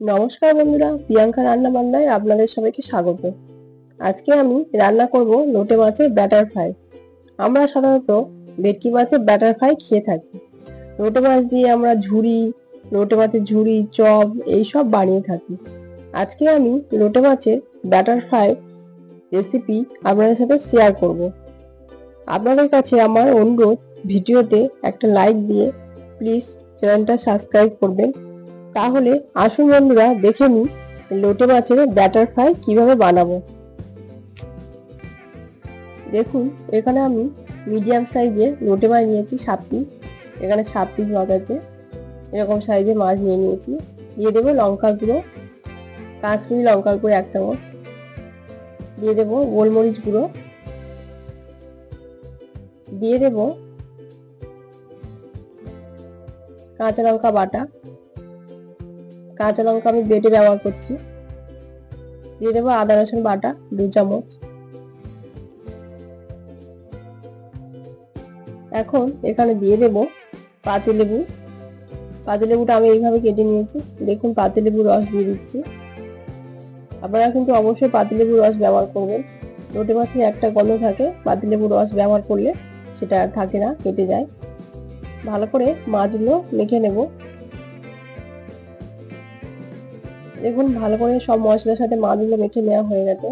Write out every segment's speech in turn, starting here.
নমস্কার বন্ধুরা, প্রিয়াঙ্কা রান্না বান্নায় আপনাদের সবাইকে স্বাগত। আজকে আমি রান্না করব লোটে মাছের ব্যাটার ফ্রাই। আমরা সাধারণত ভেটকি মাছের ব্যাটার ফ্রাই খেয়ে থাকি। লোটে মাছ দিয়ে আমরা ঝুরি, লোটে মাছের ঝুরি, চপ এইসব বানিয়ে থাকি। আজকে আমি লোটে মাছের ব্যাটার ফ্রাই রেসিপি আপনাদের সাথে শেয়ার করব। আপনাদের কাছে আমার অনুরোধ, ভিডিওতে একটা লাইক দিয়ে প্লিজ চ্যানেলটা সাবস্ক্রাইব করবেন। তাহলে আসুন বন্ধুরা দেখে নিই লোটে মাছের ব্যাটার ফ্রাই কিভাবে বানাবো। দেখুন, এখানে আমি মিডিয়াম সাইজে লোটে মাছ নিয়েছি 7 পিস। এখানে 7 পিস মাছ আছে, এরকম সাইজে মাছ নিয়ে নিয়েছি। দিয়ে দেবো লঙ্কা গুঁড়ো, কাশ্মীরি লঙ্কা গুঁড়ো 1 চামচ। দিয়ে দেবো গোলমরিচ গুঁড়ো। দিয়ে দেবো কাঁচা লঙ্কা বাটা, কাঁচা লঙ্কা আমি বেটে ব্যবহার করছি। দিয়ে দেবো আদা রসুন বাটা 2 চামচ। এখন এখানে দিয়ে দেব পাতিলেবু। পাতিলেবুটা আমি এইভাবে কেটে নিয়েছি। দেখুন, পাতিলেবুর রস দিয়ে দিচ্ছি। আপনারা কিন্তু অবশ্যই পাতিলেবুর রস ব্যবহার করবেন। লোটে মাছে একটা গন্ধ থাকে, পাতিলেবুর রস ব্যবহার করলে সেটা থাকে না, কেটে যায়। ভালো করে মাছগুলো মেখে নেব। দেখুন, ভালো করে সব মশলার সাথে মাছগুলো মেখে নেওয়া হয়ে গেছে।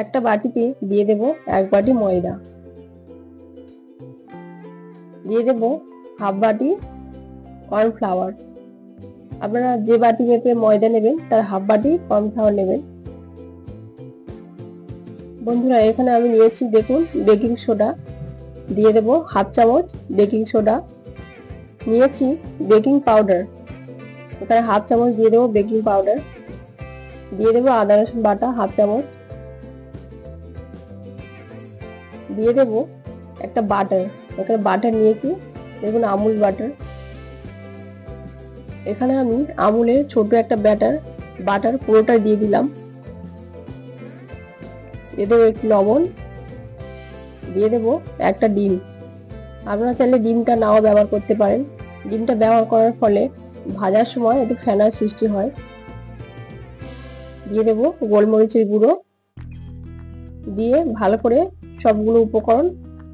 একটা বাটিতে দিয়ে দেব 1 বাটি ময়দা। দিয়ে দেব হাফ বাটি কর্নফ্লাওয়ার। আপনারা যে বাটি মেপে ময়দা নেবেন তার হাফ বাটি কর্নফ্লাওয়ার নেবেন। বন্ধুরা, এখানে আমি নিয়েছি দেখুন বেকিং সোডা। দিয়ে দেব হাফ চামচ বেকিং সোডা। নিয়েছি বেকিং পাউডার, এখানে হাফ চামচ দিয়ে দেবো বেকিং পাউডার। দিয়ে দেবো আদা রসুন বাটা হাফ চামচ। দিয়ে দেব একটা বাটার, এখানে বাটার নিয়েছি দেখুন আমুল বাটার। এখানে আমি আমুলের ছোট একটা বাটার পুরোটা দিয়ে দিলাম। দিয়ে দেবো একটু লবণ। দিয়ে দেবো একটা ডিম। আপনারা চাইলে ডিমটা নাও ব্যবহার করতে পারেন। ডিমটা ব্যবহার করার ফলে ভাজার সময় একটু ফেনার সৃষ্টি হয়। দিয়ে দেবো গোলমরিচের গুঁড়ো। দিয়ে ভালো করে সবগুলো উপকরণ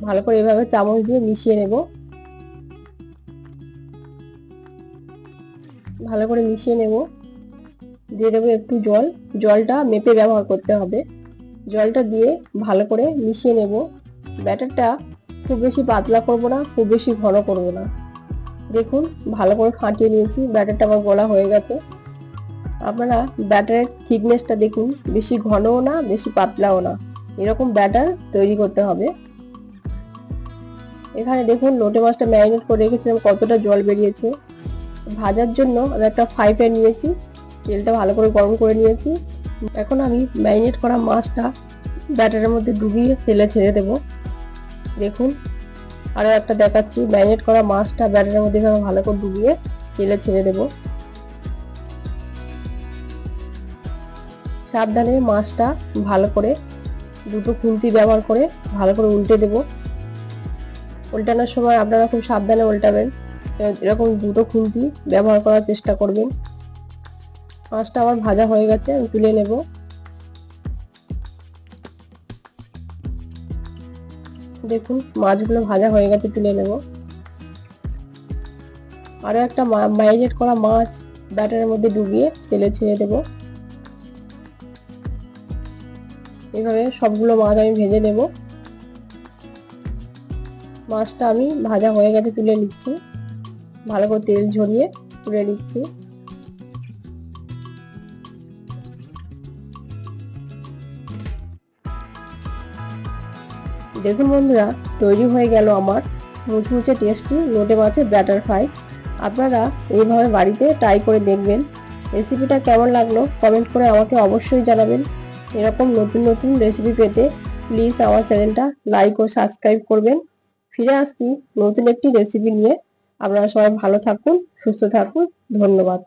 ভালো করে এভাবে চামচ দিয়ে মিশিয়ে নেব। ভালো করে মিশিয়ে নেব। দিয়ে দেবো একটু জল। জলটা মেপে ব্যবহার করতে হবে। জলটা দিয়ে ভালো করে মিশিয়ে নেব। ব্যাটারটা খুব বেশি পাতলা করব না, খুব বেশি ঘন করব না। দেখুন, ভালো করে ফাটিয়ে নিয়েছি। ব্যাটারটা আমার গোলা হয়ে গেছে। আপনারা ব্যাটারের থিকনেসটা দেখুন, বেশি ঘনও না বেশি পাতলাও না, এরকম ব্যাটার তৈরি করতে হবে। এখানে দেখুন লোটে মাছটা ম্যারিনেট করে রেখেছিলাম, কতটা জল বেরিয়েছে। ভাজার জন্য আমি একটা ফ্রাই প্যান নিয়েছি, তেলটা ভালো করে গরম করে নিয়েছি। এখন আমি ম্যারিনেট করা মাছটা ব্যাটারের মধ্যে ডুবিয়ে তেলে ছেড়ে দেব। দেখুন, আরো একটা দেখাচ্ছি। ম্যারিনেট করা মাছটা ব্যাটারের মধ্যে ভালো করে ডুবিয়ে তেলে ছেড়ে দেব। সাবধানে মাছটা ভালো করে দুটো খুন্তি ব্যবহার করে ভালো করে উল্টে দেব। উল্টানোর সময় আপনারা খুব সাবধানে উল্টাবেন, এরকম দুটো খুন্তি ব্যবহার করার চেষ্টা করবেন। মাছটা আমার ভাজা হয়ে গেছে, আমি তুলে নেব। দেখুন, মাছগুলো ভাজা হয়ে গেছে, তুলে নেব। আরো একটা ম্যারিনেট করা মাছ ব্যাটারের মধ্যে ডুবিয়ে তেলে ছেড়ে দেব। এভাবে সবগুলো মাছ আমি ভেজে নেব। মাছটা আমি ভাজা হয়ে গেছে, তুলে নিচ্ছি। ভালো করে তেল ঝরিয়ে তুলে নিচ্ছি। দেখুন বন্ধুরা, তৈরি হয়ে গেল আমার মুচমুচে টেস্টি লোটে মাছের ব্যাটার ফ্রাই। আপনারা এইভাবে বাড়িতে ট্রাই করে দেখবেন। রেসিপিটা কেমন লাগলো কমেন্ট করে আমাকে অবশ্যই জানাবেন। এরকম নতুন নতুন রেসিপি পেতে প্লিজ আমার চ্যানেলটা লাইক ও সাবস্ক্রাইব করবেন। ফিরে আসছি নতুন একটি রেসিপি নিয়ে। আপনারা সবাই ভালো থাকুন, সুস্থ থাকুন। ধন্যবাদ।